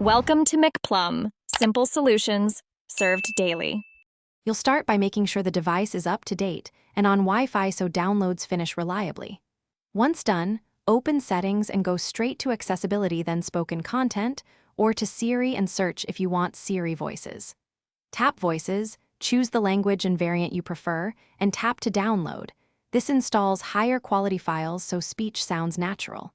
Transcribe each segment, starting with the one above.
Welcome to McPlum, simple solutions served daily. You'll start by making sure the device is up to date and on Wi-Fi so downloads finish reliably. Once done, open Settings and go straight to Accessibility, then Spoken Content, or to Siri and search if you want Siri voices. Tap Voices, choose the language and variant you prefer, and tap to download. This installs higher quality files so speech sounds natural.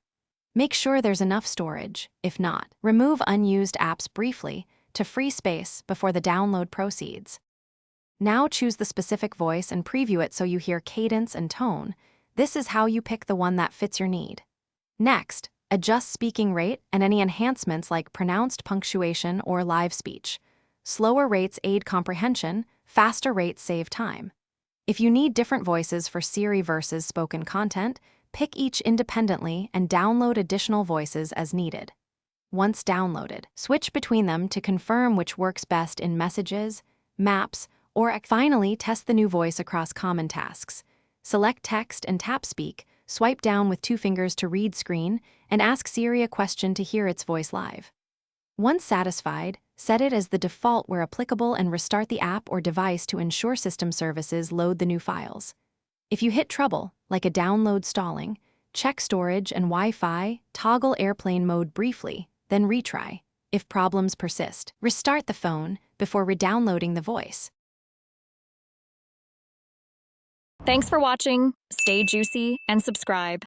Make sure there's enough storage. If not, remove unused apps briefly to free space before the download proceeds. Now choose the specific voice and preview it so you hear cadence and tone. This is how you pick the one that fits your need. Next, adjust speaking rate and any enhancements like pronounced punctuation or live speech. Slower rates aid comprehension, faster rates save time. If you need different voices for Siri versus spoken content, pick each independently and download additional voices as needed. Once downloaded, switch between them to confirm which works best in Messages, Maps, or finally test the new voice across common tasks. Select Text and tap Speak, swipe down with 2 fingers to read screen, and ask Siri a question to hear its voice live. Once satisfied, set it as the default where applicable and restart the app or device to ensure system services load the new files. If you hit trouble, like a download stalling, check storage and Wi-Fi, toggle airplane mode briefly, then retry. If problems persist, restart the phone before re-downloading the voice. Thanks for watching. Stay juicy and subscribe.